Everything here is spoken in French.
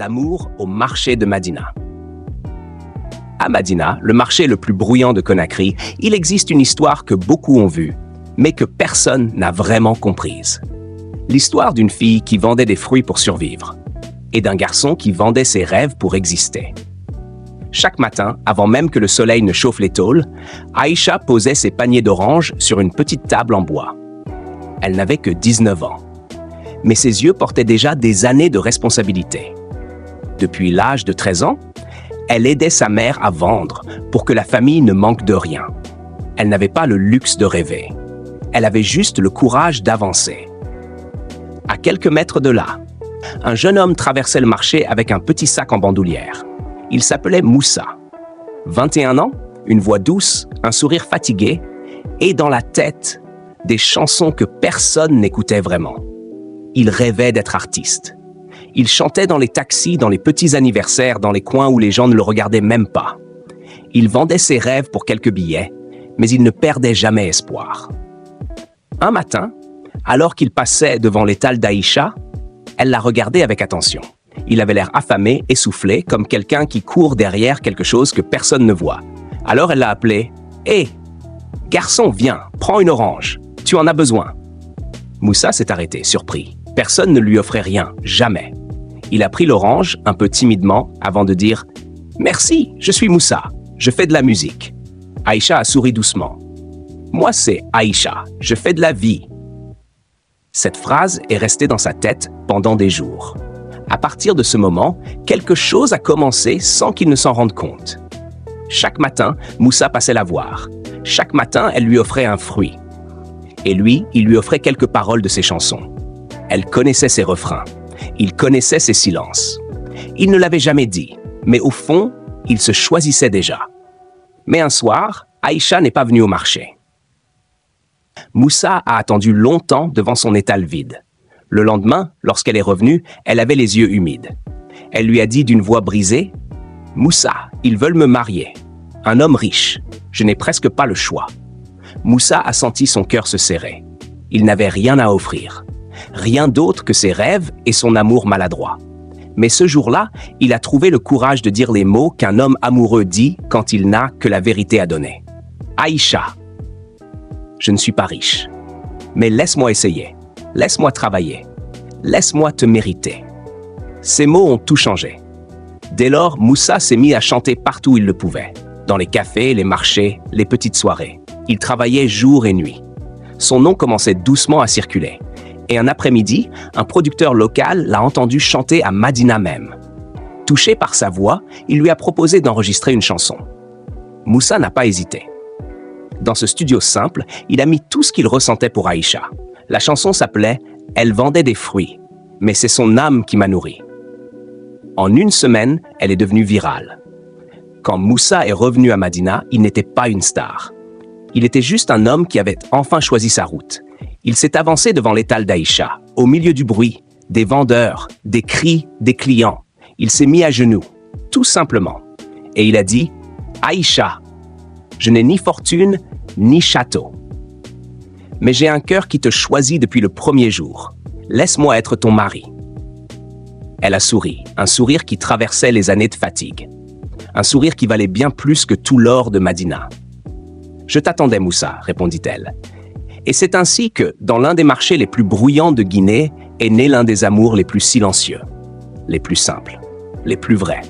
L'amour au marché de Madina. À Madina, le marché le plus bruyant de Conakry, il existe une histoire que beaucoup ont vue, mais que personne n'a vraiment comprise. L'histoire d'une fille qui vendait des fruits pour survivre et d'un garçon qui vendait ses rêves pour exister. Chaque matin, avant même que le soleil ne chauffe les tôles, Aïcha posait ses paniers d'oranges sur une petite table en bois. Elle n'avait que 19 ans, mais ses yeux portaient déjà des années de responsabilité. Depuis l'âge de 13 ans, elle aidait sa mère à vendre pour que la famille ne manque de rien. Elle n'avait pas le luxe de rêver. Elle avait juste le courage d'avancer. À quelques mètres de là, un jeune homme traversait le marché avec un petit sac en bandoulière. Il s'appelait Moussa. 21 ans, une voix douce, un sourire fatigué et dans la tête, des chansons que personne n'écoutait vraiment. Il rêvait d'être artiste. Il chantait dans les taxis, dans les petits anniversaires, dans les coins où les gens ne le regardaient même pas. Il vendait ses rêves pour quelques billets, mais il ne perdait jamais espoir. Un matin, alors qu'il passait devant l'étal d'Aïcha, elle la regardait avec attention. Il avait l'air affamé, essoufflé, comme quelqu'un qui court derrière quelque chose que personne ne voit. Alors elle l'a appelé « Hé, garçon, viens, prends une orange, tu en as besoin. » Moussa s'est arrêté, surpris. Personne ne lui offrait rien, jamais. Il a pris l'orange, un peu timidement, avant de dire « Merci, je suis Moussa, je fais de la musique. » Aïcha a souri doucement. « Moi, c'est Aïcha, je fais de la vie. » Cette phrase est restée dans sa tête pendant des jours. À partir de ce moment, quelque chose a commencé sans qu'il ne s'en rende compte. Chaque matin, Moussa passait la voir. Chaque matin, elle lui offrait un fruit. Et lui, il lui offrait quelques paroles de ses chansons. Elle connaissait ses refrains. Il connaissait ses silences. Il ne l'avait jamais dit, mais au fond, il se choisissait déjà. Mais un soir, Aïcha n'est pas venue au marché. Moussa a attendu longtemps devant son étal vide. Le lendemain, lorsqu'elle est revenue, elle avait les yeux humides. Elle lui a dit d'une voix brisée « Moussa, ils veulent me marier. Un homme riche. Je n'ai presque pas le choix. » Moussa a senti son cœur se serrer. Il n'avait rien à offrir. Rien d'autre que ses rêves et son amour maladroit. Mais ce jour-là, il a trouvé le courage de dire les mots qu'un homme amoureux dit quand il n'a que la vérité à donner. « Aïcha, je ne suis pas riche, mais laisse-moi essayer. Laisse-moi travailler. Laisse-moi te mériter. » Ces mots ont tout changé. Dès lors, Moussa s'est mis à chanter partout où il le pouvait. Dans les cafés, les marchés, les petites soirées. Il travaillait jour et nuit. Son nom commençait doucement à circuler. Et un après-midi, un producteur local l'a entendu chanter à Madina même. Touché par sa voix, il lui a proposé d'enregistrer une chanson. Moussa n'a pas hésité. Dans ce studio simple, il a mis tout ce qu'il ressentait pour Aïcha. La chanson s'appelait « Elle vendait des fruits, mais c'est son âme qui m'a nourri ». En une semaine, elle est devenue virale. Quand Moussa est revenu à Madina, il n'était pas une star. Il était juste un homme qui avait enfin choisi sa route. Il s'est avancé devant l'étal d'Aïcha, au milieu du bruit, des vendeurs, des cris, des clients. Il s'est mis à genoux, tout simplement. Et il a dit « Aïcha, je n'ai ni fortune, ni château. Mais j'ai un cœur qui te choisit depuis le premier jour. Laisse-moi être ton mari. » Elle a souri, un sourire qui traversait les années de fatigue. Un sourire qui valait bien plus que tout l'or de Madina. « Je t'attendais, Moussa, » répondit-elle. Et c'est ainsi que, dans l'un des marchés les plus bruyants de Guinée, est né l'un des amours les plus silencieux, les plus simples, les plus vrais.